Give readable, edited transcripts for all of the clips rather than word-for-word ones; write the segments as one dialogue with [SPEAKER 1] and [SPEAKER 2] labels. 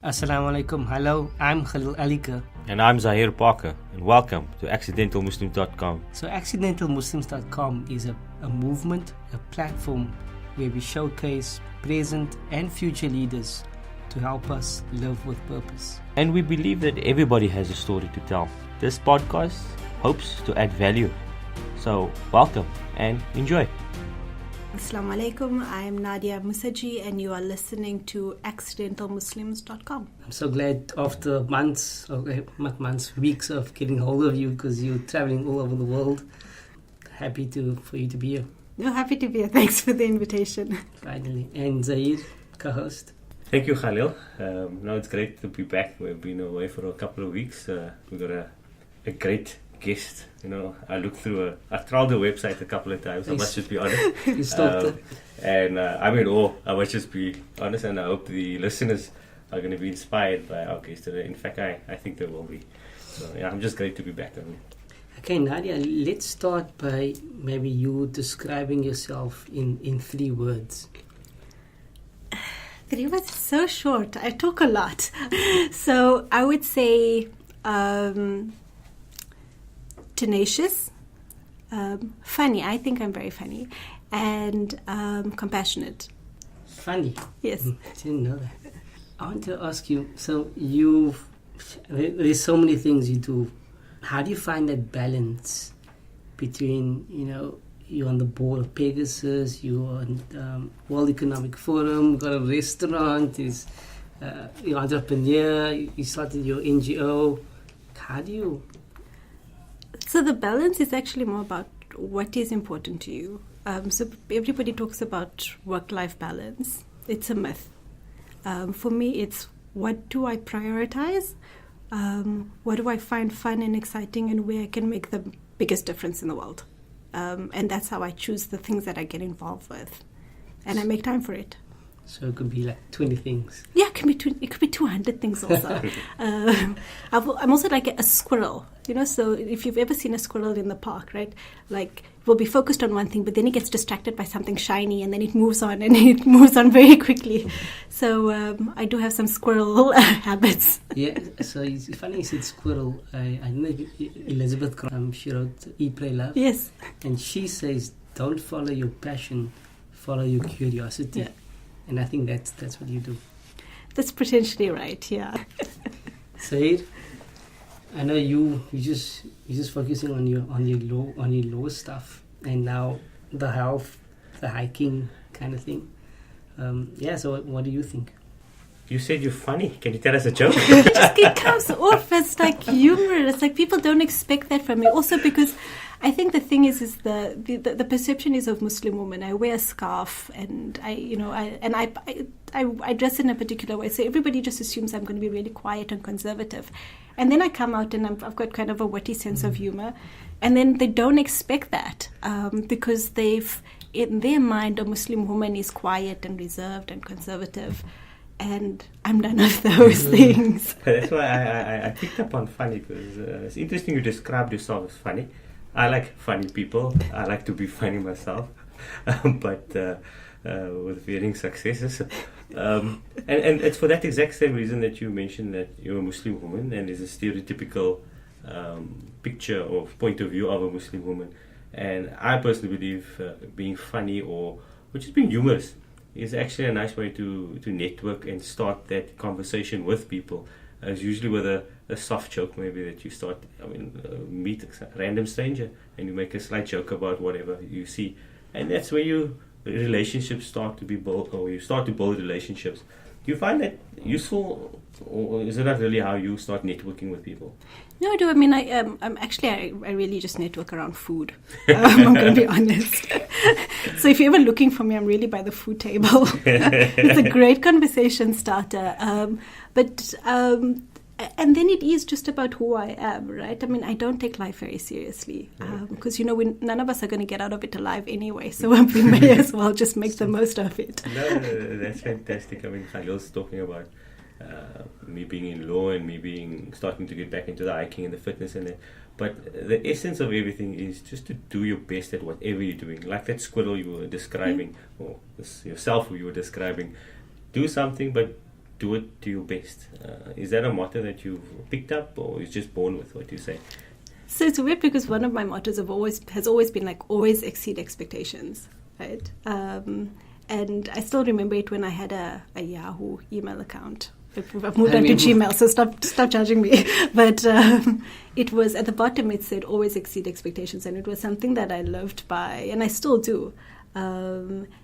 [SPEAKER 1] Assalamu alaikum. Hello, I'm Khalil Alika.
[SPEAKER 2] And I'm Zahir Parker, and welcome to accidentalmuslims.com.
[SPEAKER 1] So accidentalmuslims.com is a movement, a platform where we showcase present and future leaders to help us live with purpose.
[SPEAKER 2] And we believe that everybody has a story to tell. This podcast hopes to add value. So welcome and enjoy.
[SPEAKER 3] Assalamu alaikum, I am Naadiya Moosajee and you are listening to accidentalmuslims.com.
[SPEAKER 1] I'm so glad after months, not months, weeks of getting hold of you because you're traveling all over the world. Happy for you to be here.
[SPEAKER 3] No, happy to be here. Thanks for the invitation.
[SPEAKER 1] Finally. And Zahir, co-host.
[SPEAKER 4] Thank you, Khalil. No, it's great to be back. We've been away for a couple of weeks. We've got a great guest. You know, I tried the website a couple of times. I must just be honest.
[SPEAKER 1] You stalked it.
[SPEAKER 4] And I'm in awe. I must just be honest, and I hope the listeners are going to be inspired by our guest today. In fact, I think they will be. So yeah, I'm just great to be back.
[SPEAKER 1] Okay, Nadia, let's start by maybe you describing yourself in 3 words.
[SPEAKER 3] 3 words is so short. I talk a lot. So I would say tenacious, funny. I think I'm very funny. And compassionate.
[SPEAKER 1] Funny?
[SPEAKER 3] Yes.
[SPEAKER 1] I didn't know that. I want to ask you, so there's so many things you do. How do you find that balance between, you're on the board of Pegasus, you're on World Economic Forum, you've got a restaurant, you're an entrepreneur, you started your NGO. How do you...
[SPEAKER 3] So the balance is actually more about what is important to you. So everybody talks about work-life balance. It's a myth. For me, it's what do I prioritize? What do I find fun and exciting, and where I can make the biggest difference in the world? And that's how I choose the things that I get involved with. And I make time for it.
[SPEAKER 1] So it could be like 20 things.
[SPEAKER 3] Yeah, it could be 200 things also. I'm also like a squirrel, so if you've ever seen a squirrel in the park, right? Like, will be focused on one thing, but then it gets distracted by something shiny, and then it moves on, and it moves on very quickly. So I do have some squirrel habits.
[SPEAKER 1] Yeah, so it's funny you said squirrel. I know Elizabeth, she wrote Eat, Pray, Love.
[SPEAKER 3] Yes.
[SPEAKER 1] And she says, don't follow your passion, follow your curiosity.
[SPEAKER 3] Yeah.
[SPEAKER 1] And I think that's what you do.
[SPEAKER 3] That's potentially right, yeah.
[SPEAKER 1] Said, I know you just focusing on your low stuff, and now the health, the hiking kind of thing. So what do you think?
[SPEAKER 4] You said you're funny. Can you tell us a joke?
[SPEAKER 3] It comes off as like humorous. Like, people don't expect that from me. Also because I think the thing is the perception is of Muslim women. I wear a scarf and I dress in a particular way. So everybody just assumes I'm going to be really quiet and conservative. And then I come out and I've got kind of a witty sense of humor. And then they don't expect that because in their mind, a Muslim woman is quiet and reserved and conservative. And I'm none of those things.
[SPEAKER 4] That's why I picked up on funny, because it's interesting you described yourself as funny. I like funny people. I like to be funny myself, but with varying successes. And it's for that exact same reason that you mentioned that you're a Muslim woman, and there's a stereotypical picture or point of view of a Muslim woman. And I personally believe being funny or just being humorous is actually a nice way to network and start that conversation with people. It's usually with a soft joke, maybe, that you start. Meet a random stranger and you make a slight joke about whatever you see, and that's where relationships start to be built, or you start to build relationships. Do you find that useful, or is it not really how you start networking with people?
[SPEAKER 3] No, I do. I mean, I really just network around food. I'm going to be honest. So if you're ever looking for me, I'm really by the food table. It's a great conversation starter. And then it is just about who I am, right? I mean, I don't take life very seriously because, none of us are going to get out of it alive anyway. So we may as well just make the most of it.
[SPEAKER 4] No, that's fantastic. I mean, Khalil's talking about me being in law and me starting to get back into the hiking and the fitness and that. But the essence of everything is just to do your best at whatever you're doing. Like that squirrel you were describing, or yourself who you were describing. Do something, but do it to your best. Is that a motto that you've picked up, or is just born with? What you say?
[SPEAKER 3] So it's weird because one of my mottos has always been like always exceed expectations, right? And I still remember it when I had a Yahoo email account. I've moved on to Gmail, so stop judging me. But it was at the bottom. It said always exceed expectations, and it was something that I lived by, and I still do.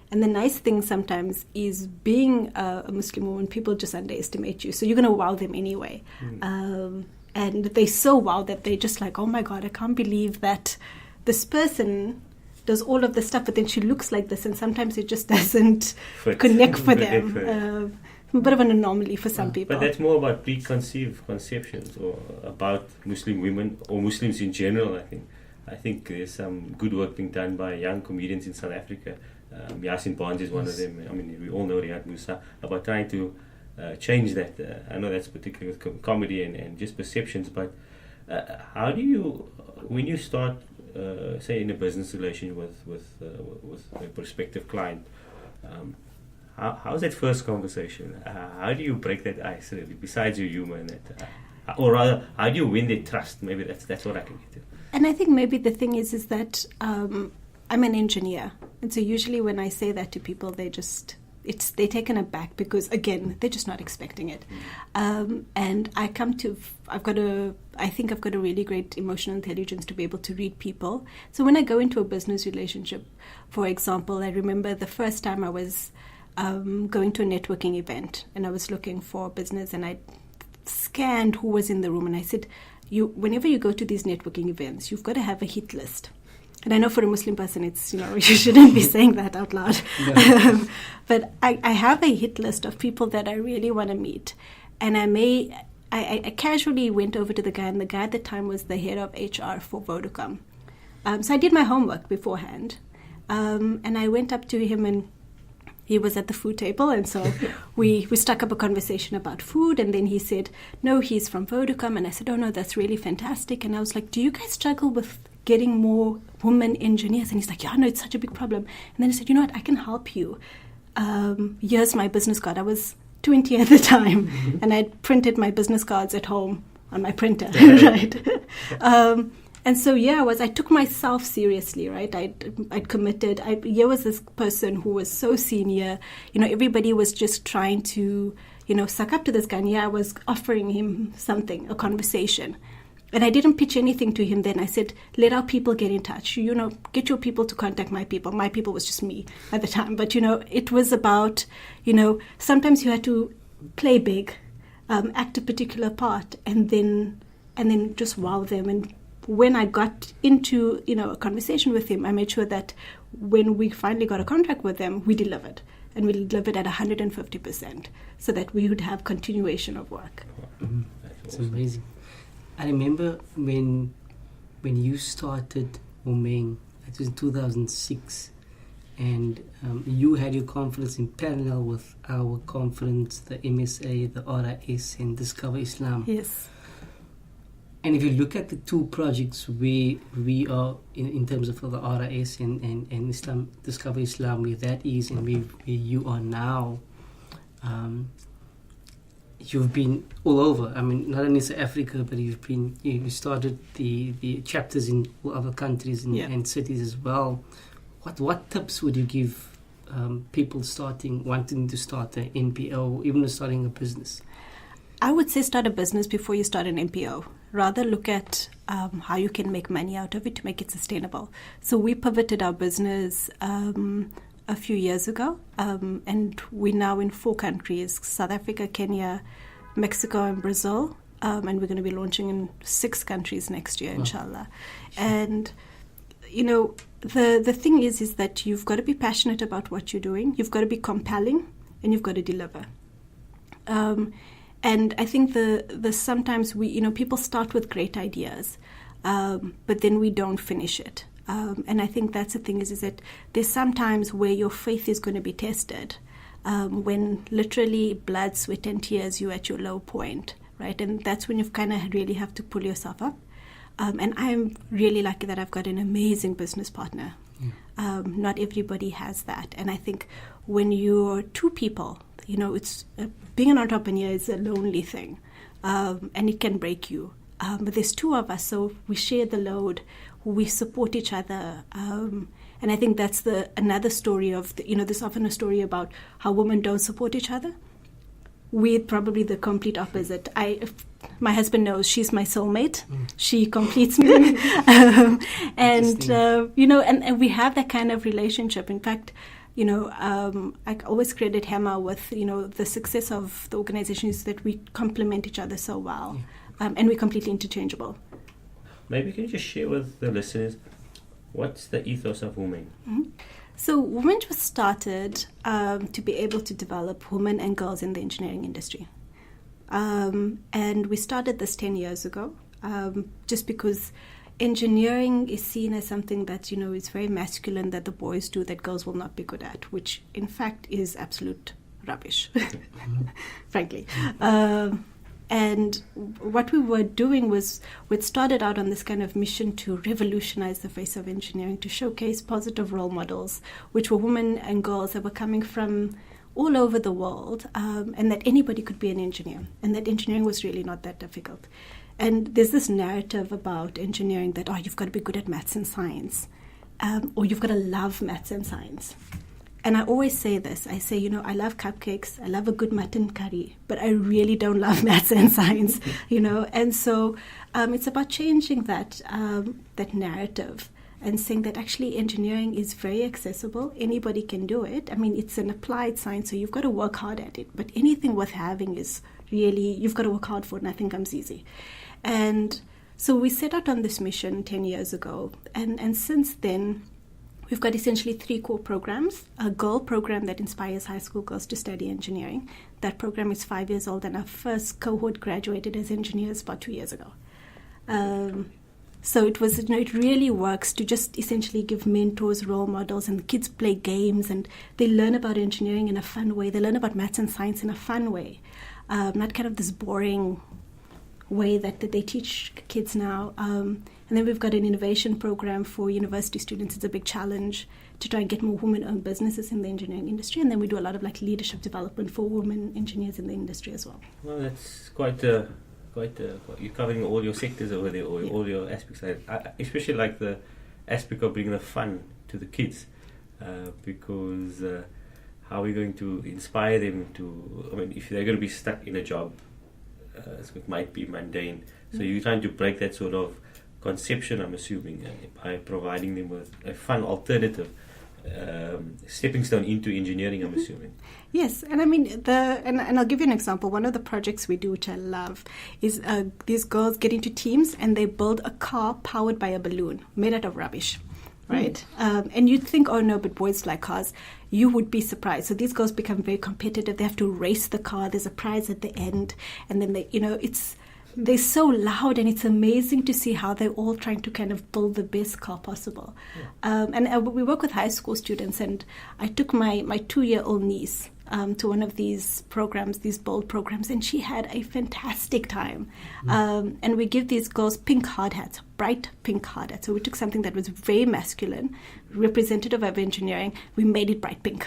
[SPEAKER 3] And the nice thing sometimes is being a Muslim woman, people just underestimate you, so you're going to wow them anyway. And they so wow that they're just like, oh my God, I can't believe that this person does all of this stuff, but then she looks like this, and sometimes it just doesn't connect for them. A bit of an anomaly for some people.
[SPEAKER 4] But that's more about preconceived conceptions, or about Muslim women or Muslims in general, I think there's some good work being done by young comedians in South Africa. Yasin Barnes is one of them. I mean, we all know Riaad Moosa, about trying to change that. I know that's particularly with comedy and just perceptions, but how do you, when you start, say, in a business relation with a prospective client, how's that first conversation? How do you break that ice, really, besides your humor and that? Or rather, how do you win their trust? Maybe that's what I can get to.
[SPEAKER 3] And I think maybe the thing is that I'm an engineer, and so usually when I say that to people, they're taken aback because, again, they're just not expecting it. And I think I've got a really great emotional intelligence to be able to read people. So when I go into a business relationship, for example, I remember the first time I was going to a networking event, and I was looking for business, and I scanned who was in the room, and I said, whenever you go to these networking events, you've got to have a hit list. And I know for a Muslim person, it's, you shouldn't be saying that out loud.
[SPEAKER 1] No.
[SPEAKER 3] But I have a hit list of people that I really want to meet. And I casually went over to the guy, and the guy at the time was the head of HR for Vodacom. So I did my homework beforehand. And I went up to him, and he was at the food table, and so we struck up a conversation about food, and then he said, no, he's from Vodacom, and I said, oh no, that's really fantastic. And I was like, do you guys struggle with getting more women engineers? And he's like, yeah, no, it's such a big problem. And then he said, you know what, I can help you. Here's my business card. I was 20 at the time, and I printed my business cards at home on my printer, right? And so, I took myself seriously, right? I'd committed. Here was this person who was so senior. Everybody was just trying to, suck up to this guy. And I was offering him something, a conversation. And I didn't pitch anything to him then. I said, let our people get in touch. Get your people to contact my people. My people was just me at the time. But, it was about, sometimes you had to play big, act a particular part, and then just wow them. And when I got into, a conversation with him, I made sure that when we finally got a contract with them, we delivered. And we delivered at 150%, so that we would have continuation of work.
[SPEAKER 1] Mm-hmm. That's amazing. I remember when you started Umeng, it was in 2006, and you had your conference in parallel with our conference, the MSA, the RIS, and Discover Islam.
[SPEAKER 3] Yes.
[SPEAKER 1] And if you look at the two projects, we are in terms of the RIS and Islam, Discover Islam, where that is, and where you are now. You've been all over. I mean, not only South Africa, but you started the chapters in other countries and cities as well. What tips would you give people wanting to start an NPO, even starting a business?
[SPEAKER 3] I would say start a business before you start an NPO. Rather look at how you can make money out of it to make it sustainable. So we pivoted our business a few years ago, and we're now in 4 countries: South Africa, Kenya, Mexico, and Brazil. And we're going to be launching in 6 countries next year, inshallah. And, the thing is that you've got to be passionate about what you're doing. You've got to be compelling, and you've got to deliver. And I think the sometimes people start with great ideas, but then we don't finish it. And I think that's the thing is that there's sometimes where your faith is going to be tested, when literally blood, sweat, and tears you're at your low point, right? And that's when you kind of really have to pull yourself up. And I'm really lucky that I've got an amazing business partner. Yeah. Not everybody has that. And I think when you're 2 people, It's being an entrepreneur is a lonely thing, and it can break you. But there's two of us, so we share the load, we support each other, and I think that's another story of there's often a story about how women don't support each other. We're probably the complete opposite. My husband knows she's my soulmate. She completes me, and we have that kind of relationship. In fact, I always credit Hema with the success of the organization is that we complement each other so well, and we're completely interchangeable.
[SPEAKER 4] Maybe you can just share with the listeners what's the ethos of Women?
[SPEAKER 3] Mm-hmm. So Women was started to be able to develop women and girls in the engineering industry. And we started this 10 years ago, just because engineering is seen as something that, is very masculine, that the boys do, that girls will not be good at, which in fact is absolute rubbish, frankly. And what we were doing was we'd started out on this kind of mission to revolutionize the face of engineering, to showcase positive role models, which were women and girls that were coming from all over the world, and that anybody could be an engineer, and that engineering was really not that difficult. And there's this narrative about engineering that, you've got to be good at maths and science, or you've got to love maths and science. And I always say this. I say, I love cupcakes, I love a good mutton curry, but I really don't love maths and science, And so it's about changing that narrative and saying that actually engineering is very accessible. Anybody can do it. I mean, it's an applied science, so you've got to work hard at it. But anything worth having is really, you've got to work hard for it. Nothing comes easy. And so we set out on this mission 10 years ago. And since then, we've got essentially 3 core programs. A girl program that inspires high school girls to study engineering. That program is 5 years old, and our first cohort graduated as engineers about 2 years ago. So it was, it really works to just essentially give mentors, role models, and the kids play games, and they learn about engineering in a fun way. They learn about maths and science in a fun way, not kind of this boring way that they teach kids now. And then we've got an innovation program for university students. It's a big challenge to try and get more women-owned businesses in the engineering industry. And then we do a lot of leadership development for women engineers in the industry as well.
[SPEAKER 4] Well, that's quite you're covering all your sectors over there, or all your aspects. Especially the aspect of bringing the fun to the kids, because how are we going to inspire them to? I mean, if they're going to be stuck in a job, it might be mundane. So you're trying to break that sort of conception, I'm assuming, by providing them with a fun alternative stepping stone into engineering, I'm assuming.
[SPEAKER 3] Yes, and I mean, and I'll give you an example. One of the projects we do, which I love, is these girls get into teams and they build a car powered by a balloon made out of rubbish, right? And you'd think, oh no, but boys like cars. You would be surprised. So these girls become very competitive. They have to race the car. There's a prize at the end, and then they're so loud, and it's amazing to see how they're all trying to kind of build the best car possible. And we work with high school students, and I took my 2-year-old niece to one of these programs, these bold programs, and she had a fantastic time. And we give these girls pink hard hats, bright pink hard hats. So we took something that was very masculine, representative of engineering. We made it bright pink.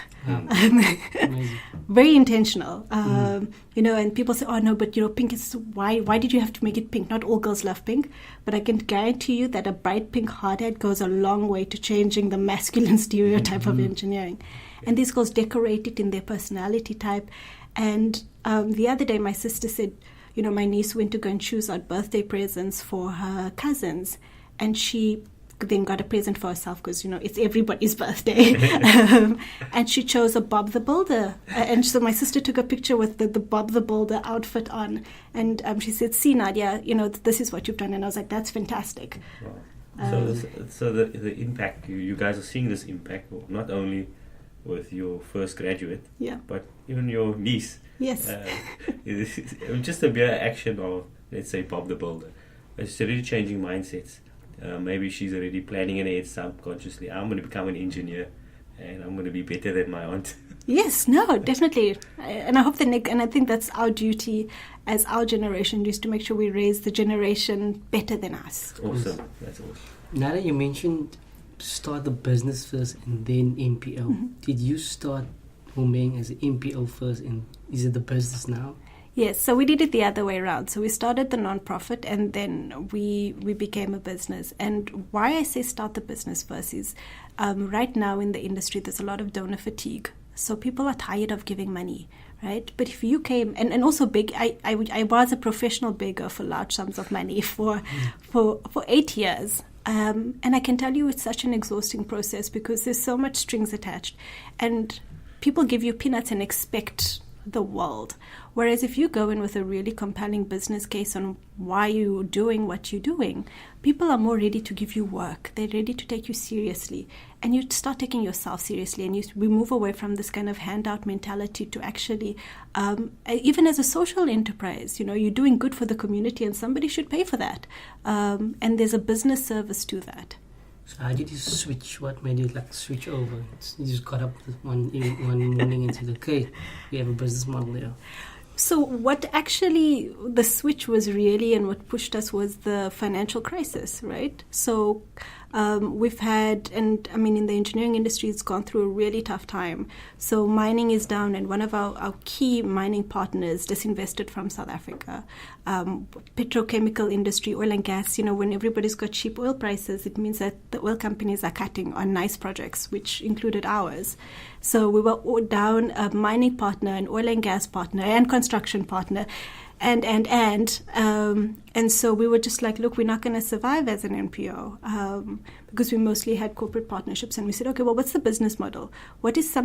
[SPEAKER 3] Very intentional. And people say, oh no, but pink is, why did you have to make it pink? Not all girls love pink, but I can guarantee you that a bright pink hard hat goes a long way to changing the masculine stereotype of engineering. And these girls decorate it in their personality type. And the other day, my sister said, my niece went to go and choose out birthday presents for her cousins. And she then got a present for herself because, it's everybody's birthday. And she chose a Bob the Builder. And so my sister took a picture with the Bob the Builder outfit on. And she said, see, Nadia, this is what you've done. And I was like, that's fantastic.
[SPEAKER 4] Wow. So the impact, you guys are seeing this impact, not only with your first graduate, but even your niece.
[SPEAKER 3] Yes.
[SPEAKER 4] It's just a mere action of, let's say, Bob the Builder. It's really changing mindsets. Maybe she's already planning in her head subconsciously, I'm going to become an engineer and I'm going to be better than my aunt.
[SPEAKER 3] Yes, no, definitely. And I hope and I think that's our duty as our generation, is to make sure we raise the generation better than us.
[SPEAKER 4] Awesome. That's awesome.
[SPEAKER 1] Nada, you mentioned start the business first and then NPO. Did you start booming as an MPO first, and is it the business now?
[SPEAKER 3] Yes, so we did it the other way around. So we started the non-profit and then we became a business. And why I say start the business first is right now in the industry, there's a lot of donor fatigue. So people are tired of giving money, right? But if you came, and also big, I was a professional beggar for large sums of money for 8 years. And I can tell you it's such an exhausting process because there's so much strings attached. And people give you peanuts and expect the world. Whereas if you go in with a really compelling business case on why you're doing what you're doing, people are more ready to give you work. They're ready to take you seriously. And you start taking yourself seriously. And we move away from this kind of handout mentality to actually, even as a social enterprise, you're doing good for the community and somebody should pay for that. And there's a business service to that.
[SPEAKER 1] So how did you switch? What made you switch over? You just got up one morning and said, okay, we have a business model here.
[SPEAKER 3] So what actually the switch was really and what pushed us was the financial crisis, right? So we've had, and I mean in the engineering industry it's gone through a really tough time. So mining is down and one of our key mining partners disinvested from South Africa. Petrochemical industry, oil and gas, when everybody's got cheap oil prices, it means that the oil companies are cutting on nice projects, which included ours. So we were down a mining partner, an oil and gas partner, and construction partner, and so we were just like, look, we're not going to survive as an NPO because we mostly had corporate partnerships. And we said, okay, well, what's the business model? What is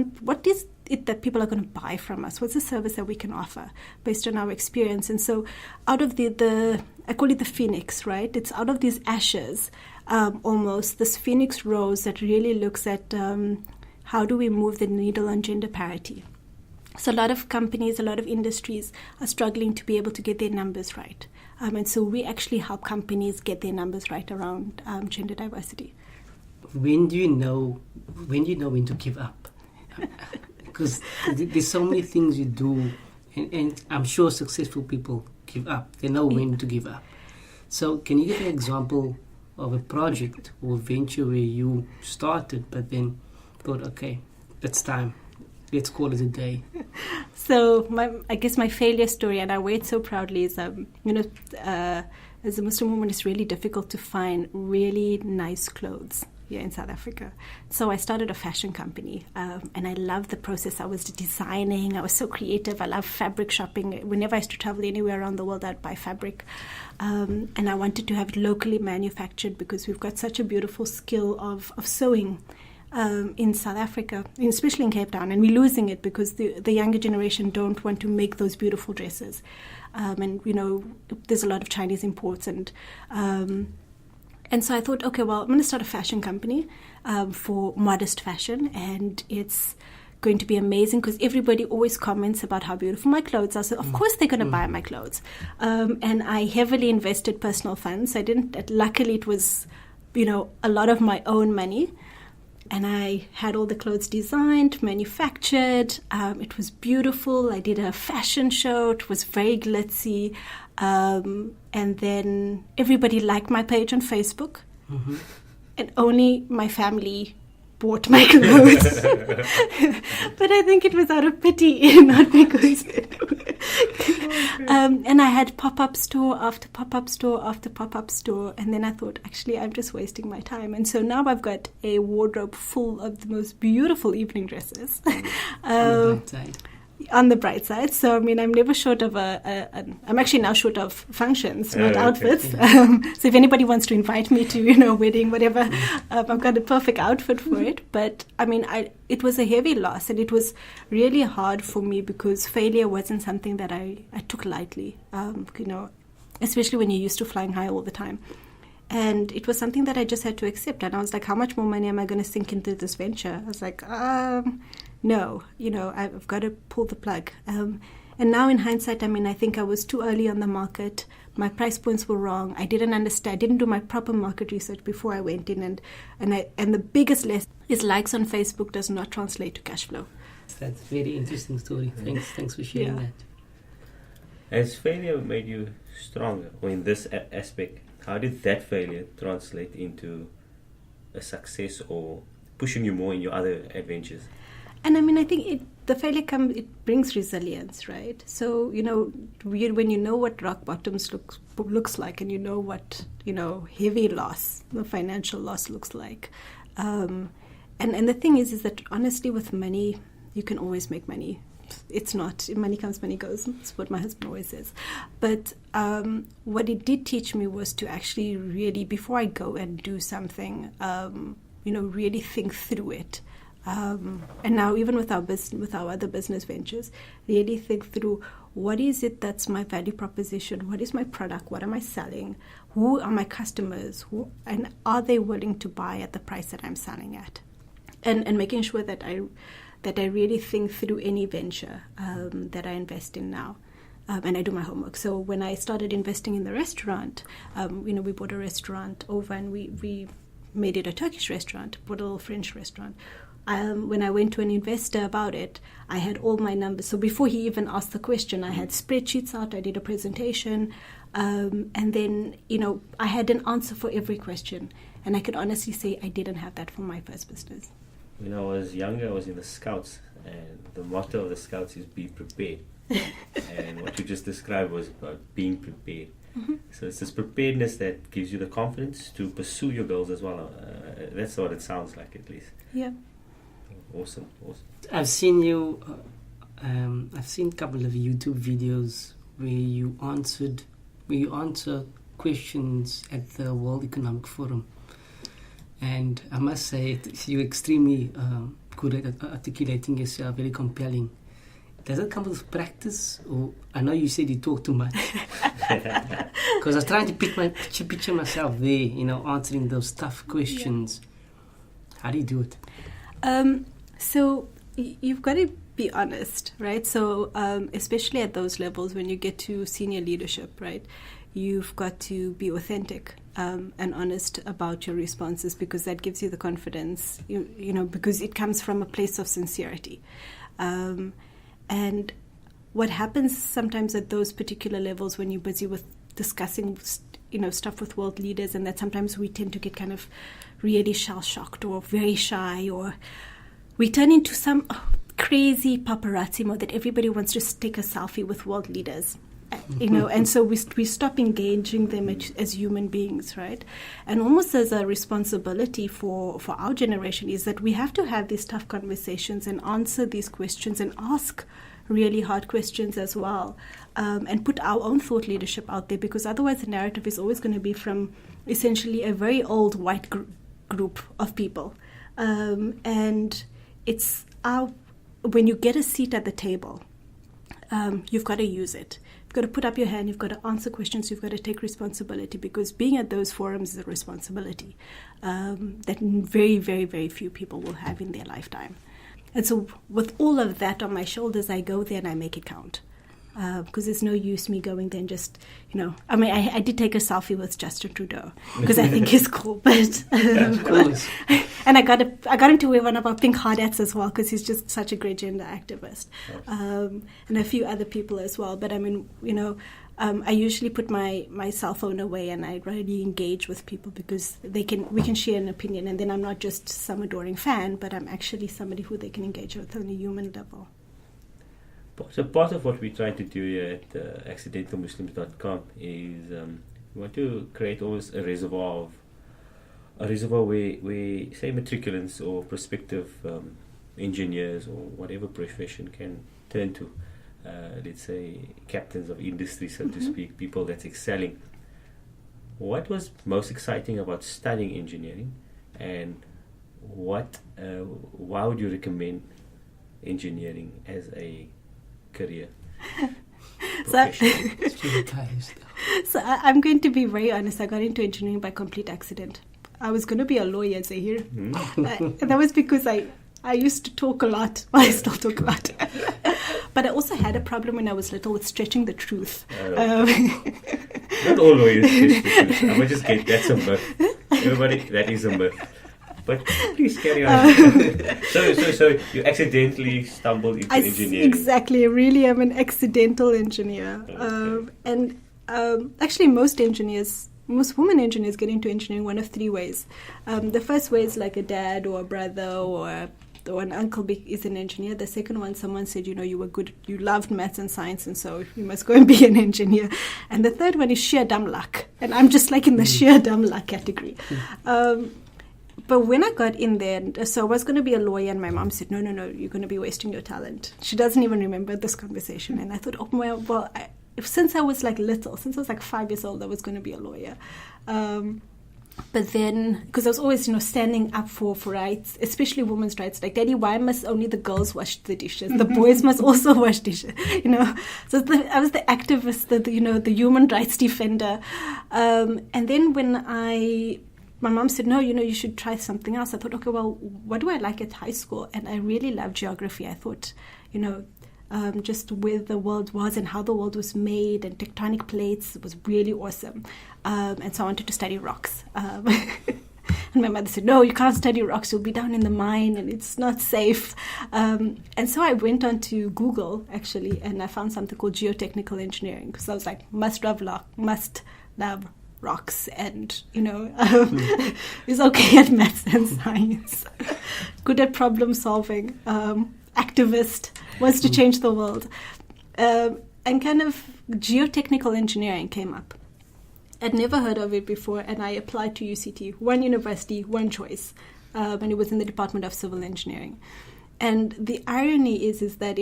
[SPEAKER 3] it that people are going to buy from us? What's the service that we can offer based on our experience? And so out of the I call it the phoenix, right? It's out of these ashes, almost this phoenix rose that really looks at how do we move the needle on gender parity. So a lot of companies, a lot of industries are struggling to be able to get their numbers right. And so we actually help companies get their numbers right around gender diversity.
[SPEAKER 1] When do you know when to give up? Because there's so many things you do, and I'm sure successful people give up. They know when to give up. So can you give an example of a project or venture where you started but then thought, okay, it's time. Let's call it a day.
[SPEAKER 3] So I guess my failure story, and I wear it so proudly, is as a Muslim woman, it's really difficult to find really nice clothes here in South Africa. So I started a fashion company, and I loved the process. I was designing. I was so creative. I love fabric shopping. Whenever I used to travel anywhere around the world, I'd buy fabric, and I wanted to have it locally manufactured because we've got such a beautiful skill of sewing. In South Africa, especially in Cape Town, and we're losing it because the younger generation don't want to make those beautiful dresses, and there's a lot of Chinese imports, and so I thought, okay, well, I'm going to start a fashion company for modest fashion, and it's going to be amazing because everybody always comments about how beautiful my clothes are, so of course they're going to buy my clothes, and I heavily invested personal funds. Luckily it was a lot of my own money. And I had all the clothes designed, manufactured. It was beautiful. I did a fashion show. It was very glitzy. And then everybody liked my page on Facebook. Mm-hmm. And only my family bought my clothes. But I think it was out of pity, not because... and I had pop-up store after pop-up store after pop-up store. And then I thought, actually, I'm just wasting my time. And so now I've got a wardrobe full of the most beautiful evening dresses. On the bright side. So, I mean, I'm never short of I'm actually now short of functions, not outfits. So if anybody wants to invite me to, wedding, whatever, I've got a perfect outfit for it. But, I mean, it was a heavy loss, and it was really hard for me because failure wasn't something that I took lightly, especially when you're used to flying high all the time. And it was something that I just had to accept. And I was like, how much more money am I going to sink into this venture? I was like, no, I've got to pull the plug. And now in hindsight, I mean, I think I was too early on the market. My price points were wrong. I didn't understand. I didn't do my proper market research before I went in. And the biggest lesson is likes on Facebook does not translate to cash flow.
[SPEAKER 1] That's a very interesting story. Thanks for sharing that.
[SPEAKER 4] Has failure made you stronger, or in this aspect, how did that failure translate into a success or pushing you more in your other adventures?
[SPEAKER 3] And I mean, I think the failure it brings resilience, right? So, when you know what rock bottoms looks like, and you know what, heavy loss, the financial loss looks like. And the thing is that honestly with money, you can always make money. It's not, money comes, money goes. That's what my husband always says. But what it did teach me was to actually really, before I go and do something, really think through it. And now even with our other business ventures, really think through what is it that's my value proposition, what is my product, what am I selling, who are my customers, and are they willing to buy at the price that I'm selling at, and making sure that I really think through any venture that I invest in now. And I do my homework. So when I started investing in the restaurant, we bought a restaurant over, and we made it a Turkish restaurant, bought a little French restaurant. When I went to an investor about it, I had all my numbers. So before he even asked the question, I had spreadsheets out, I did a presentation, and then, I had an answer for every question. And I could honestly say I didn't have that for my first business.
[SPEAKER 4] When I was younger, I was in the Scouts, and the motto of the Scouts is be prepared. And what you just described was about being prepared. Mm-hmm. So it's this preparedness that gives you the confidence to pursue your goals as well. That's what it sounds like, at least.
[SPEAKER 3] Yeah.
[SPEAKER 4] Awesome.
[SPEAKER 1] I've seen you. I've seen a couple of YouTube videos where you answer questions at the World Economic Forum, and I must say you're extremely good at articulating yourself. Very compelling. Does it come with practice, or I know you said you talk too much? Because I was trying to picture myself there, answering those tough questions. Yeah. How do you do it?
[SPEAKER 3] So you've got to be honest, right? So especially at those levels when you get to senior leadership, right? You've got to be authentic and honest about your responses, because that gives you the confidence, because it comes from a place of sincerity. And what happens sometimes at those particular levels when you're busy with discussing, stuff with world leaders, and that sometimes we tend to get kind of really shell-shocked or very shy, or we turn into some crazy paparazzi mode that everybody wants to take a selfie with world leaders, and so we stop engaging them as human beings, right? And almost as a responsibility for our generation is that we have to have these tough conversations and answer these questions and ask really hard questions as well, and put our own thought leadership out there, because otherwise the narrative is always going to be from essentially a very old white group of people, and it's when you get a seat at the table, you've got to use it. You've got to put up your hand, you've got to answer questions, you've got to take responsibility, because being at those forums is a responsibility that very, very, very few people will have in their lifetime. And so with all of that on my shoulders, I go there and I make it count. Because there's no use me going there and just, I did take a selfie with Justin Trudeau because I think he's cool, but and I got him to wear one of our pink hard hats as well, because he's just such a great gender activist, and a few other people as well. But I usually put my cell phone away and I really engage with people, because we can share an opinion, and then I'm not just some adoring fan, but I'm actually somebody who they can engage with on a human level.
[SPEAKER 4] So part of what we try to do here at accidentalmuslims.com is we want to create always a reservoir where say matriculants or prospective engineers or whatever profession can turn to, let's say captains of industry, so to speak, people that's excelling. What was most exciting about studying engineering, and why would you recommend engineering as a career?
[SPEAKER 3] So I'm going to be very honest. I got into engineering by complete accident. I was going to be a lawyer, Zahir. That was because I used to talk a lot. I still talk a lot. But I also had a problem when I was little with stretching the truth.
[SPEAKER 4] Not all lawyers stretch the truth. I'm going to just get that's a myth. Everybody, that is a myth. But please carry on. So you accidentally stumbled into engineering.
[SPEAKER 3] Exactly. Really, I'm an accidental engineer. Okay. Actually, most women engineers get into engineering one of three ways. The first way is like a dad or a brother or one uncle is an engineer. The second one, someone said, you were good, you loved maths and science, and so you must go and be an engineer. And the third one is sheer dumb luck. And I'm just like in the sheer dumb luck category. But when I got in there, so I was going to be a lawyer, and my mom said, no, you're going to be wasting your talent. She doesn't even remember this conversation. And I thought, since I was like little, since I was like 5 years old, I was going to be a lawyer. But then, because I was always, standing up for rights, especially women's rights. Like, Daddy, why must only the girls wash the dishes? The boys must also wash dishes, So I was the activist, the human rights defender. And then when my mom said, no, you should try something else. I thought, okay, well, what do I like at high school? And I really loved geography. I thought, just where the world was and how the world was made and tectonic plates was really awesome. And so I wanted to study rocks. And my mother said, no, you can't study rocks. You'll be down in the mine and it's not safe. And so I went on to Google, actually, and I found something called geotechnical engineering, because I was like, must love rocks, and is okay at maths and science, good at problem solving, activist, wants to change the world, and kind of geotechnical engineering came up. I'd never heard of it before, and I applied to UCT, one university, one choice, and it was in the Department of Civil Engineering. And the irony is that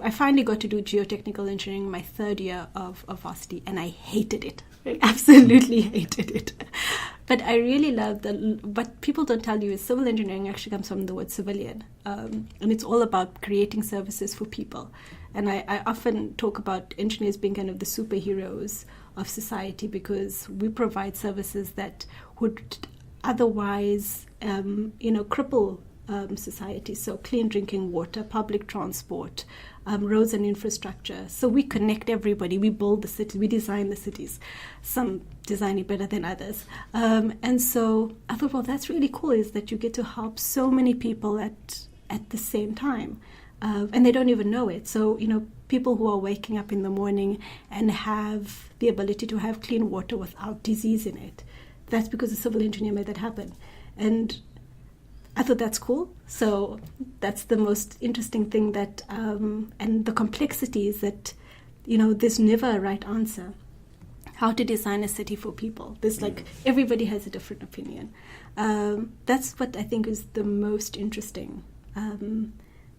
[SPEAKER 3] I finally got to do geotechnical engineering my third year of varsity, and I hated it. I absolutely hated it. But I really loved what people don't tell you is civil engineering actually comes from the word civilian. And it's all about creating services for people. And I often talk about engineers being kind of the superheroes of society, because we provide services that would otherwise, cripple society. So clean drinking water, public transport, roads and infrastructure. So we connect everybody. We build the city. We design the cities. Some design it better than others. And so I thought, well, that's really cool, is that you get to help so many people at the same time. And they don't even know it. So, people who are waking up in the morning and have the ability to have clean water without disease in it, that's because a civil engineer made that happen. And I thought that's cool. So that's the most interesting thing, that, and the complexity is that, there's never a right answer. How to design a city for people. There's everybody has a different opinion. That's what I think is the most interesting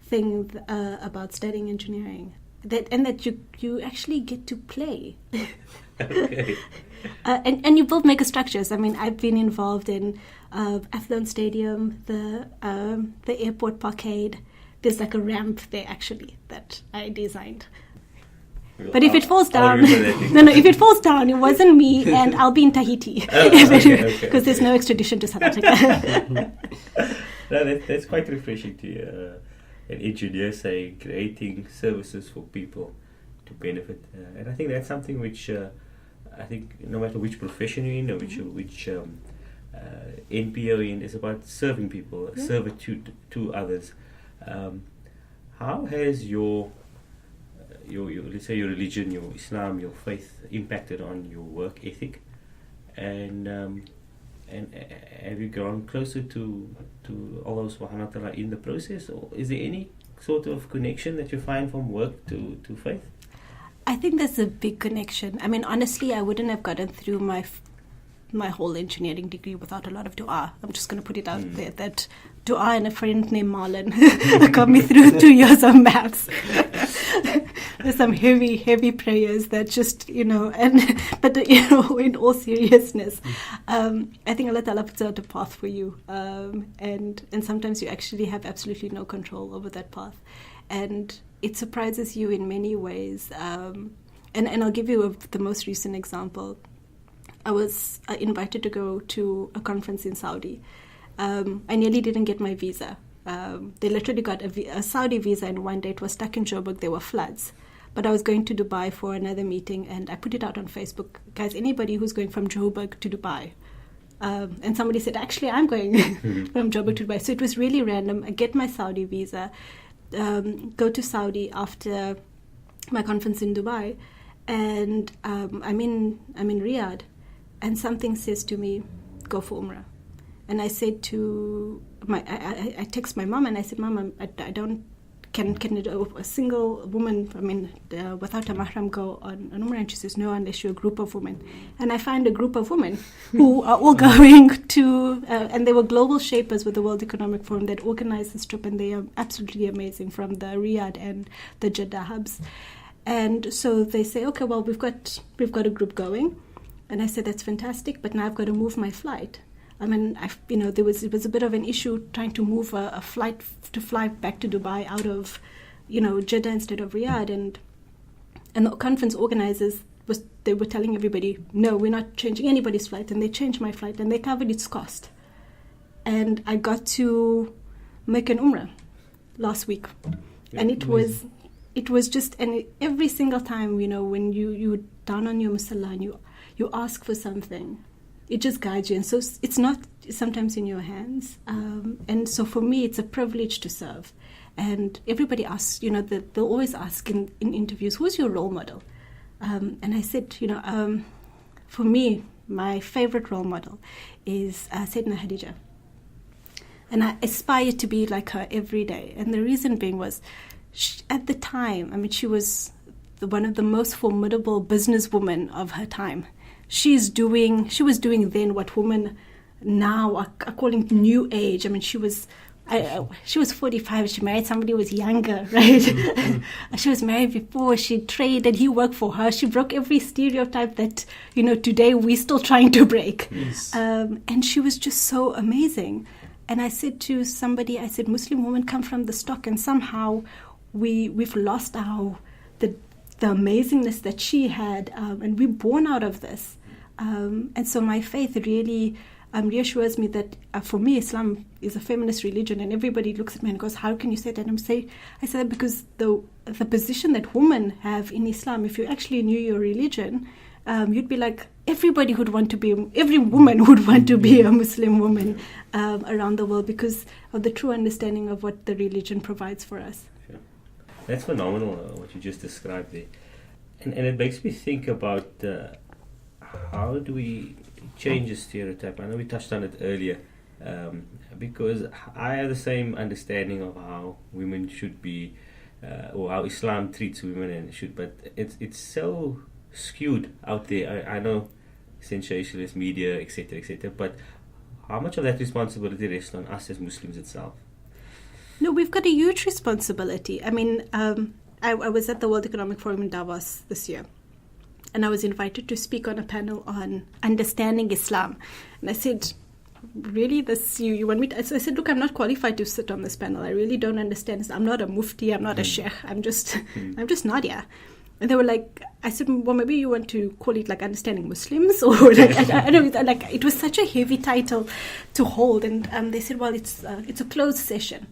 [SPEAKER 3] thing about studying engineering. That you actually get to play.
[SPEAKER 4] Okay.
[SPEAKER 3] And you build mega structures. I mean, I've been involved in Athlone Stadium, the airport parkade. There's like a ramp there, actually, that I designed. But if it falls down, if it falls down, it wasn't me, and I'll be in Tahiti, because there's no extradition to South Africa.
[SPEAKER 4] No, that's quite refreshing to hear an engineer say creating services for people to benefit, and I think that's something which I think no matter which profession you're in or which NPO you're in, is about serving people, servitude to others. How has your let's say your religion, your Islam, your faith impacted on your work ethic, and have you grown closer to Allah subhanahu wa ta'ala in the process, or is there any sort of connection that you find from work to faith?
[SPEAKER 3] I think there's a big connection. I mean, honestly, I wouldn't have gotten through my whole engineering degree without a lot of dua. I'm just going to put it out there that dua and a friend named Marlon got me through 2 years of maths. There's some heavy prayers that just, but in all seriousness, I think Allah Ta'ala puts out a path for you. And sometimes you actually have absolutely no control over that path. And it surprises you in many ways. And I'll give you the most recent example. I was invited to go to a conference in Saudi. I nearly didn't get my visa. They literally got a Saudi visa in one day. It was stuck in Joburg. There were floods. But I was going to Dubai for another meeting, and I put it out on Facebook. Guys, anybody who's going from Joburg to Dubai? And somebody said, actually, I'm going from Joburg to Dubai. So it was really random. I get my Saudi visa, go to Saudi after my conference in Dubai, and I'm in Riaad, and something says to me, go for Umrah. And I said to I text my mom and I said, Mom, I don't. Can a single woman, without a mahram, go on an Umrah? And she says, no, unless you're a group of women. And I find a group of women who are all going to, and they were global shapers with the World Economic Forum that organized this trip, and they are absolutely amazing from the Riaad and the Jeddah hubs. And so they say, okay, well, we've got a group going. And I said, that's fantastic, but now I've got to move my flight. It was a bit of an issue trying to move a flight to fly back to Dubai out of, Jeddah instead of Riyadh, and the conference organizers they were telling everybody, no, we're not changing anybody's flight, and they changed my flight and they covered its cost, and I got to make an Umrah last week, and it was just, and every single time, when you down on your musalla and you ask for something. It just guides you, and so it's not sometimes in your hands. And so for me, it's a privilege to serve. And everybody asks, they'll always ask in interviews, who's your role model? And I said, for me, my favorite role model is Sayyidina Khadija. And I aspire to be like her every day. And the reason being was, at the time, she was one of the most formidable businesswomen of her time. She was doing then what women now are calling new age. She was 45. She married somebody who was younger, right? She was married before. She traded. He worked for her. She broke every stereotype that today we're still trying to break.
[SPEAKER 1] Yes.
[SPEAKER 3] And she was just so amazing. And I said to somebody, Muslim women come from the stock, and somehow we've lost the amazingness that she had, and we're born out of this. And so my faith really reassures me that for me, Islam is a feminist religion, and everybody looks at me and goes, how can you say that? And I say that because the position that women have in Islam, if you actually knew your religion, you'd be like, every woman would want to be a Muslim woman around the world because of the true understanding of what the religion provides for us.
[SPEAKER 4] Sure. That's phenomenal, what you just described there. And it makes me think about how do we change a stereotype? I know we touched on it earlier, because I have the same understanding of how women should be, or how Islam treats women and should, but it's so skewed out there. I know sensationalist media, etc., but how much of that responsibility rests on us as Muslims itself?
[SPEAKER 3] No, we've got a huge responsibility. I was at the World Economic Forum in Davos this year, and I was invited to speak on a panel on understanding Islam. And I said, really, you want me to? So I said, look, I'm not qualified to sit on this panel. I really don't understand this. I'm not a mufti. I'm not a sheikh. I'm just Naadiya. And they were like, I said, well, maybe you want to call it like understanding Muslims, or like I don't know, like it was such a heavy title to hold. And they said, well, it's a closed session.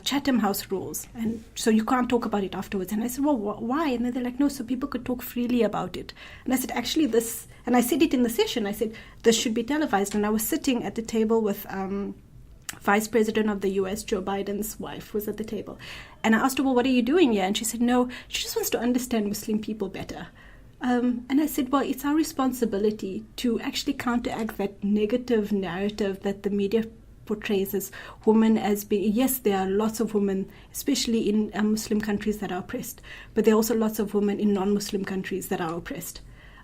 [SPEAKER 3] Chatham House rules, and so you can't talk about it afterwards. And I said, well, why? And then they're like, no, so people could talk freely about it. And I said, actually, this, and I said it in the session, I said, this should be televised. And I was sitting at the table with Vice President of the US, Joe Biden's wife, was at the table. And I asked her, well, what are you doing here? And she said, no, she just wants to understand Muslim people better. And I said, well, it's our responsibility to actually counteract that negative narrative that the media portrays as women as being, yes, there are lots of women, especially in Muslim countries, that are oppressed, but there are also lots of women in non-Muslim countries that are oppressed.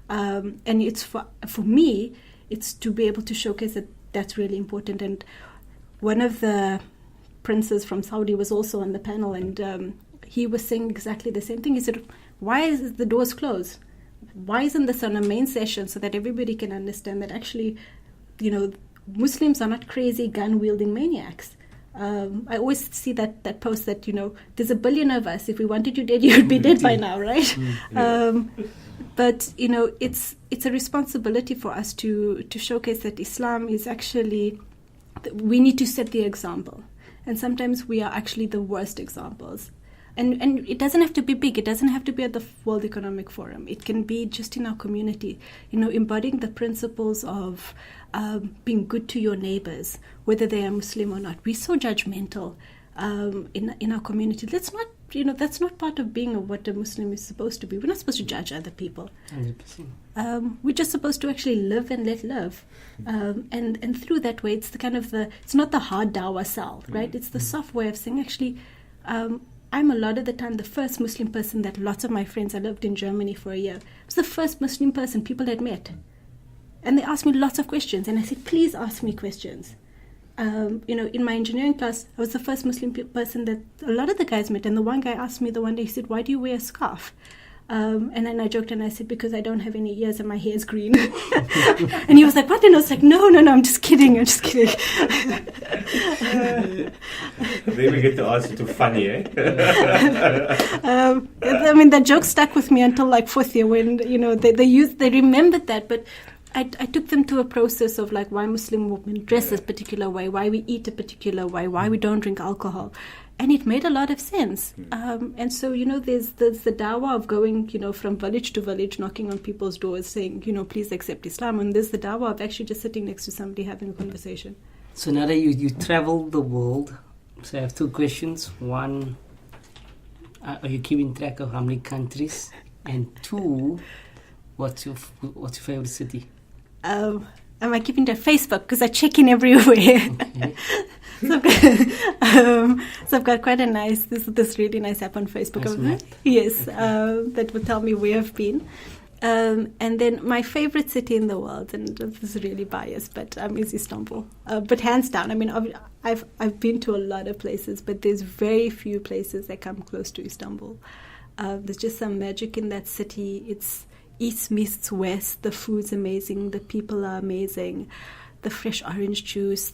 [SPEAKER 3] And it's for me, it's to be able to showcase that that's really important. And one of the princes from Saudi was also on the panel, and he was saying exactly the same thing. He said, why is the doors closed? Why isn't this on a main session so that everybody can understand that actually, Muslims are not crazy gun-wielding maniacs. I always see that post that, there's a billion of us. If we wanted you dead, you'd be dead by now, right? But, it's a responsibility for us to showcase that Islam is actually, we need to set the example. And sometimes we are actually the worst examples. And it doesn't have to be big. It doesn't have to be at the World Economic Forum. It can be just in our community, embodying the principles of being good to your neighbors, whether they are Muslim or not. We're so judgmental in our community. Let's not that's not part of being what a Muslim is supposed to be. We're not supposed to judge other people.
[SPEAKER 1] 100%.
[SPEAKER 3] We're just supposed to actually live and let live. And through that way, it's not the hard dawah sell, right? It's the soft way of saying, actually, I'm a lot of the time the first Muslim person that lots of my friends, I lived in Germany for a year, was the first Muslim person people had met. And they asked me lots of questions. And I said, please ask me questions. In my engineering class, I was the first Muslim person that a lot of the guys met. And the one guy asked me the one day, he said, why do you wear a scarf? And then I joked and I said, because I don't have any ears and my hair is green. And he was like, what? And I was like, no, I'm just kidding.
[SPEAKER 4] Then we get to answer to funny, eh?
[SPEAKER 3] That joke stuck with me until like fourth year when, they remembered that. But I took them to a process of like why Muslim women dress a particular way, why we eat a particular way, why we don't drink alcohol. And it made a lot of sense. And so, there's the dawah of going, from village to village, knocking on people's doors saying, please accept Islam. And there's the dawah of actually just sitting next to somebody having a conversation.
[SPEAKER 1] So now that you travel the world, so I have two questions. One, are you keeping track of how many countries? And two, what's your favorite city?
[SPEAKER 3] Am I keeping to Facebook? Because I check in everywhere.
[SPEAKER 1] Okay.
[SPEAKER 3] So I've got quite a nice, this really nice app on Facebook.
[SPEAKER 1] Nice map.
[SPEAKER 3] Yes, that would tell me where I've been. And then my favorite city in the world, and this is really biased, but is Istanbul. But hands down, I've been to a lot of places, but there's very few places that come close to Istanbul. There's just some magic in that city. It's East meets West. The food's amazing. The people are amazing. The fresh orange juice.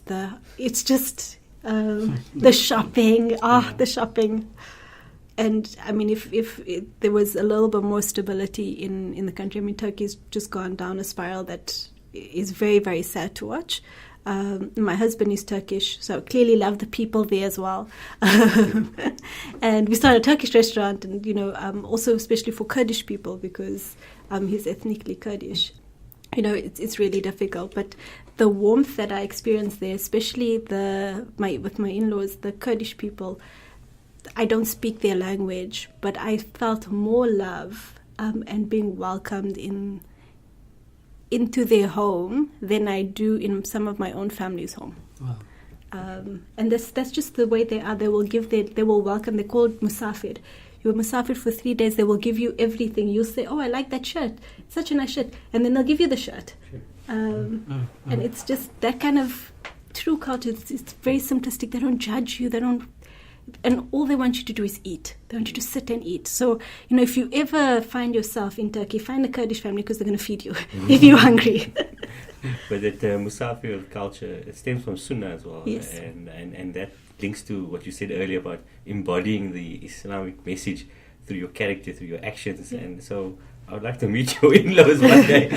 [SPEAKER 3] It's just the shopping. The shopping. And if there was a little bit more stability in the country, Turkey's just gone down a spiral that is very, very sad to watch. My husband is Turkish, so I clearly love the people there as well. And we started a Turkish restaurant, and also especially for Kurdish people because he's ethnically Kurdish. It's really difficult, but the warmth that I experienced there, especially with my in-laws, the Kurdish people, I don't speak their language, but I felt more love and being welcomed into their home than I do in some of my own family's home.
[SPEAKER 1] Wow.
[SPEAKER 3] And that's just the way they are. They will welcome. They're called musafir. You're musafir for 3 days. They will give you everything. You'll say, "Oh, I like that shirt. It's such a nice shirt," and then they'll give you the shirt. And it's just that kind of true culture. It's very simplistic. They don't judge you. And all they want you to do is eat. They want you to sit and eat. So, if you ever find yourself in Turkey, find a Kurdish family because they're going to feed you if you're hungry.
[SPEAKER 4] But that Musafir culture, it stems from Sunnah as well.
[SPEAKER 3] Yes.
[SPEAKER 4] And that links to what you said earlier about embodying the Islamic message through your character, through your actions. Yeah. And so I would like to meet your in-laws one day.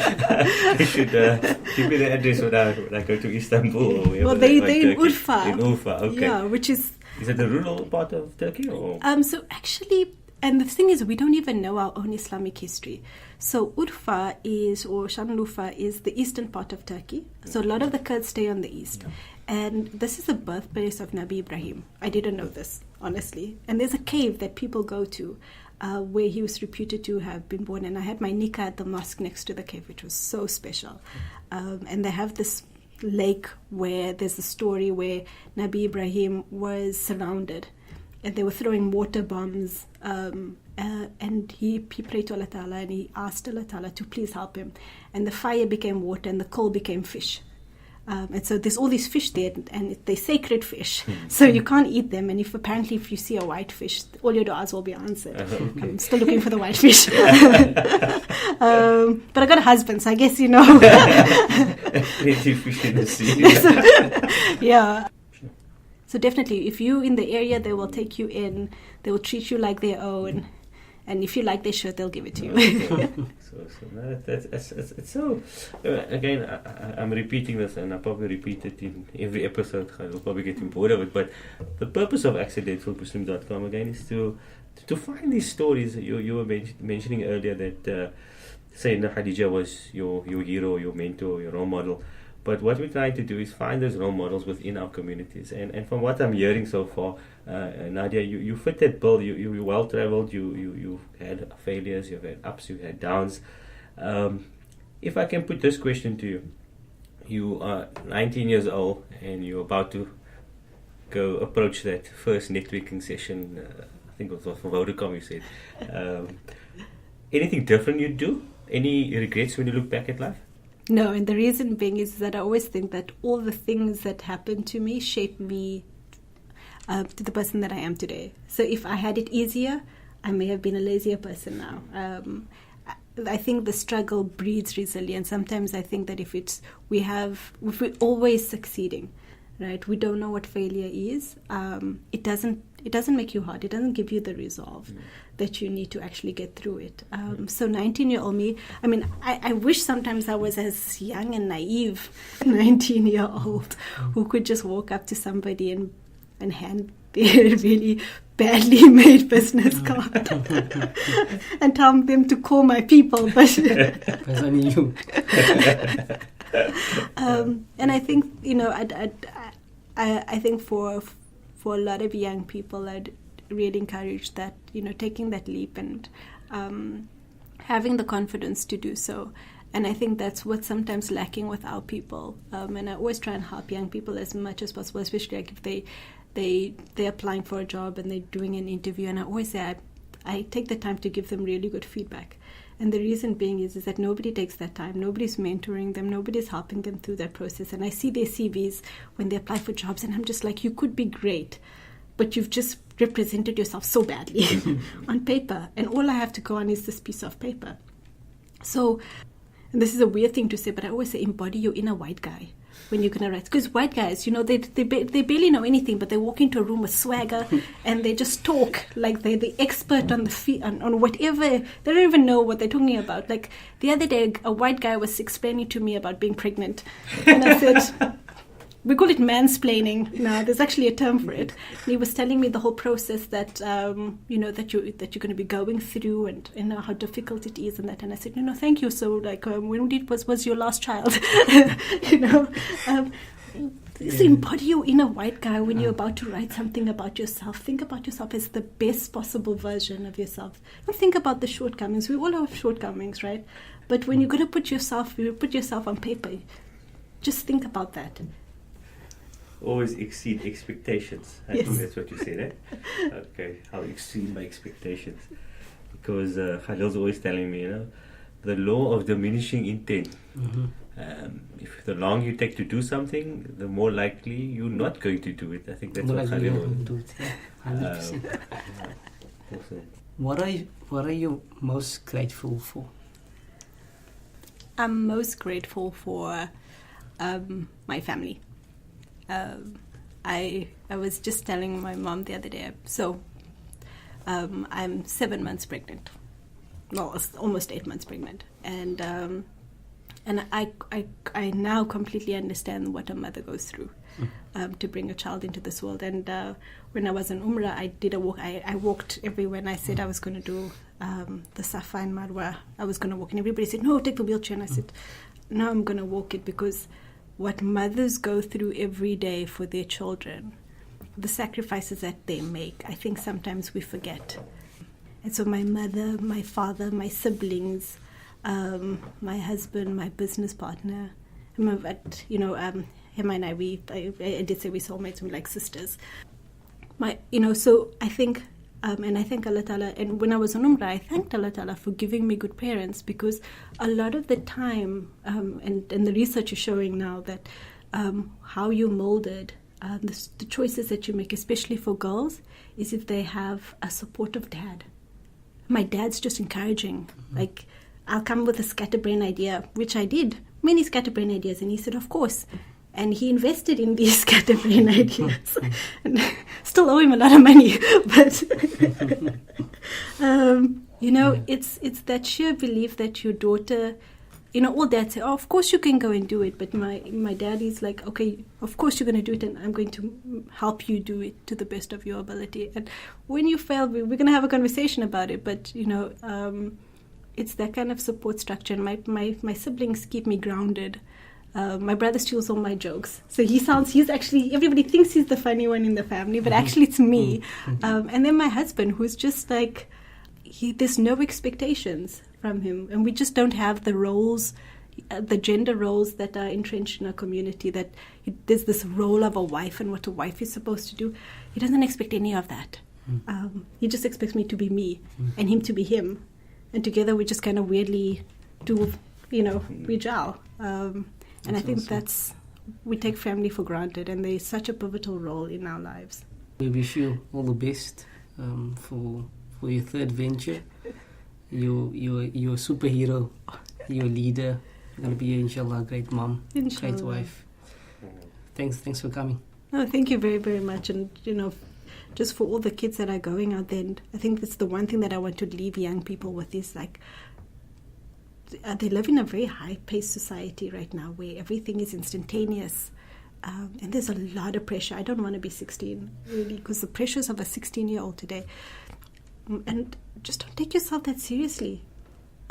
[SPEAKER 4] You should give me the address when I go to Istanbul. Or wherever.
[SPEAKER 3] Well, they're in Urfa.
[SPEAKER 4] In Urfa, okay.
[SPEAKER 3] Yeah, which is...
[SPEAKER 4] Is it the rural part of Turkey? Or?
[SPEAKER 3] So actually, and the thing is, we don't even know our own Islamic history. So Urfa or Şanlıurfa is the eastern part of Turkey. So a lot of the Kurds stay on the east. Yeah. And this is the birthplace of Nabi Ibrahim. I didn't know this, honestly. And there's a cave that people go to where he was reputed to have been born. And I had my nikah at the mosque next to the cave, which was so special. And they have this lake where there's a story where Nabi Ibrahim was surrounded and they were throwing water bombs and he prayed to Allah Ta'ala and he asked Allah Ta'ala to please help him, and the fire became water and the coal became fish. And so there's all these fish there, and they're sacred fish, so you can't eat them. And apparently if you see a white fish, all your du'as will be answered. Okay. I'm still looking for the white fish. But I got a husband, so I guess
[SPEAKER 4] Plenty of fish in the sea.
[SPEAKER 3] Yeah. So definitely, if you're in the area, they will take you in. They will treat you like their own. And if you like their shirt, they'll give it to you. It's
[SPEAKER 4] so. Again, I'm repeating this, and I'll probably repeat it in every episode. I'll probably get bored of it. But the purpose of accidentalmuslim.com again is to find these stories. You were mentioning earlier that Sayyidina Khadija was your hero, your mentor, your role model. But what we're trying to do is find those role models within our communities. And from what I'm hearing so far, Naadiya, you fit that bill. You're well traveled. You've had failures. You've had ups. You've had downs. If I can put this question to you, you are 19 years old and you're about to go approach that first networking session. I think it was from Vodacom. You said anything different you'd do? Any regrets when you look back at life?
[SPEAKER 3] No, and the reason being is that I always think that all the things that happened to me shaped me to the person that I am today. So if I had it easier, I may have been a lazier person now. I think the struggle breeds resilience. Sometimes I think that if we're always succeeding, right? We don't know what failure is. It doesn't make you hard. It doesn't give you the resolve that you need to actually get through it. So 19-year-old me, I mean, I wish sometimes I was as young and naive 19-year-old who could just walk up to somebody and hand their really badly made business card and tell them to call my people. But
[SPEAKER 1] That's only you.
[SPEAKER 3] and I think, I think for a lot of young people, I'd really encourage that, taking that leap and having the confidence to do so. And I think that's what's sometimes lacking with our people. And I always try and help young people as much as possible, especially like if they're applying for a job and they're doing an interview. And I always say I take the time to give them really good feedback. And the reason being is that nobody takes that time. Nobody's mentoring them. Nobody's helping them through that process. And I see their CVs when they apply for jobs, and I'm just like, you could be great, but you've just represented yourself so badly on paper. And all I have to go on is this piece of paper. So, and this is a weird thing to say, but I always say embody your inner white guy when you're going to write. Because white guys, they barely know anything, but they walk into a room with swagger and they just talk like they're the expert on on whatever. They don't even know what they're talking about. Like the other day, a white guy was explaining to me about being pregnant. And I said, we call it mansplaining now. There's actually a term for it. And he was telling me the whole process that that you're going to be going through, and how difficult it is, and that. And I said, thank you. So like, when was your last child? So embody your inner white guy when you're about to write something about yourself. Think about yourself as the best possible version of yourself. Don't think about the shortcomings. We all have shortcomings, right? But when you're going to put yourself on paper, just think about that.
[SPEAKER 4] Always exceed expectations. I think that's what you said, eh? Okay, I'll exceed my expectations. Because Khalil's always telling me, the law of diminishing intent.
[SPEAKER 1] Mm-hmm.
[SPEAKER 4] If the longer you take to do something, the more likely you're not going to do it. I think that's what Khalil would
[SPEAKER 1] do. 100%.
[SPEAKER 4] Awesome.
[SPEAKER 1] What are you most grateful for?
[SPEAKER 3] I'm most grateful for my family. I was just telling my mom the other day. So I'm 7 months pregnant. Well, almost 8 months pregnant, and I now completely understand what a mother goes through to bring a child into this world. And when I was in Umrah, I did a walk. I walked everywhere, and I said I was going to do the Safa and Marwa. I was going to walk, and everybody said, "No, take the wheelchair." And I said, "No, I'm going to walk it," because what mothers go through every day for their children, the sacrifices that they make, I think sometimes we forget. And so my mother, my father, my siblings, my husband, my business partner, him and I did say we're soulmates, we're like sisters. So I think, and I thank Allah Ta'ala, and when I was on Umrah, I thanked Allah Ta'ala for giving me good parents, because a lot of the time, and the research is showing now that how you're molded, the choices that you make, especially for girls, is if they have a supportive dad. My dad's just encouraging. Like, I'll come with a scatterbrain idea, which I did, many scatterbrain ideas, and he said, of course. And he invested in these scatterbrain ideas. And still owe him a lot of money. But, it's that sheer belief that your daughter, all dads say, oh, of course you can go and do it. But my dad is like, okay, of course you're going to do it, and I'm going to help you do it to the best of your ability. And when you fail, we're going to have a conversation about it. But, it's that kind of support structure. And my siblings keep me grounded. My brother steals all my jokes. So he's actually, everybody thinks he's the funny one in the family, but actually it's me. And then my husband, who's just like, there's no expectations from him. And we just don't have the roles, the gender roles that are entrenched in our community, that there's this role of a wife and what a wife is supposed to do. He doesn't expect any of that. He just expects me to be me and him to be him. And together we just kind of weirdly do, we gel. And I think we take family for granted, and they're such a pivotal role in our lives.
[SPEAKER 1] We wish you all the best for your third venture. You're a superhero. You're a leader. You're going to be, inshallah, a great mom,
[SPEAKER 3] Inshallah.
[SPEAKER 1] great wife. Thanks for coming.
[SPEAKER 3] No, thank you very, very much. And, just for all the kids that are going out there, and I think that's the one thing that I want to leave young people with is like, they live in a very high-paced society right now where everything is instantaneous. And there's a lot of pressure. I don't want to be 16, really, because the pressures of a 16-year-old today. And just don't take yourself that seriously.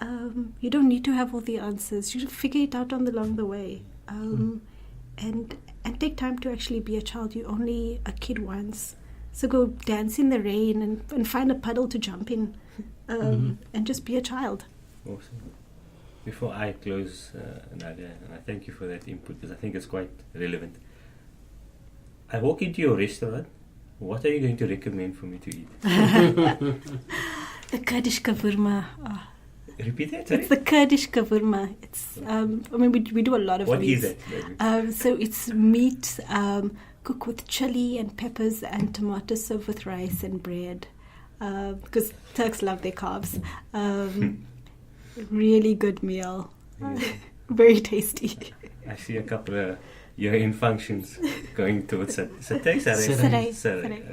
[SPEAKER 3] You don't need to have all the answers. You should figure it out along the way. And take time to actually be a child. You're only a kid once. So go dance in the rain and find a puddle to jump in. And just be a child.
[SPEAKER 4] Awesome. Before I close, Nadia, and I thank you for that input because I think it's quite relevant. I walk into your restaurant. What are you going to recommend for me to eat?
[SPEAKER 3] The Kurdish kavurma. Oh.
[SPEAKER 4] Repeat that, sorry?
[SPEAKER 3] It's the Kurdish kavurma. It's we do a lot of
[SPEAKER 4] What
[SPEAKER 3] meats.
[SPEAKER 4] is it?
[SPEAKER 3] So it's meat cooked with chili and peppers and tomatoes, served with rice and bread. Because Turks love their carbs. Really good meal.
[SPEAKER 4] Yeah.
[SPEAKER 3] Very tasty.
[SPEAKER 4] I see a couple of year-end functions going towards Saturday,
[SPEAKER 3] Sarai,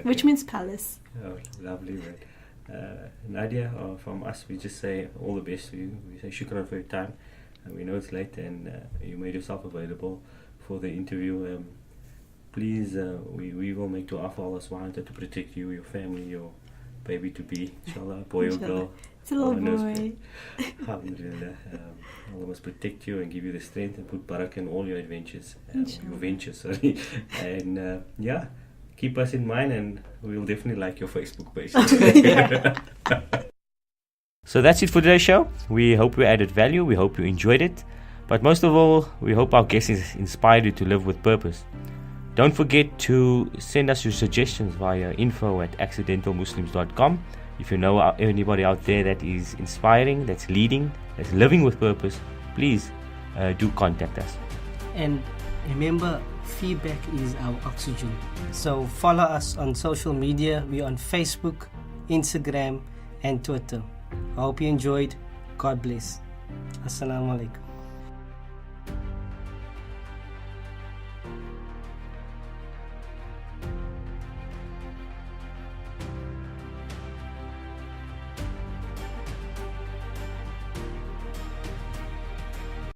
[SPEAKER 3] which means palace.
[SPEAKER 4] Oh, lovely, man. Nadia, from us, we just say all the best to you. We say shukran for your time. We know it's late and you made yourself available for the interview. Please, we will make dua for Allah subhanahu wa ta'ala to protect you, your family, your baby to be, inshallah, boy or girl.
[SPEAKER 3] It's a little boy.
[SPEAKER 4] Alhamdulillah. Allah must protect you and give you the strength and put barakah in all your adventures. Your ventures, sorry. And keep us in mind and we'll definitely like your Facebook page.
[SPEAKER 2] So that's it for today's show. We hope we added value. We hope you enjoyed it. But most of all, we hope our guest has inspired you to live with purpose. Don't forget to send us your suggestions via info@accidentalmuslims.com. If you know anybody out there that is inspiring, that's leading, that's living with purpose, please do contact us.
[SPEAKER 1] And remember, feedback is our oxygen. So follow us on social media. We're on Facebook, Instagram, and Twitter. I hope you enjoyed. God bless. Assalamu alaikum.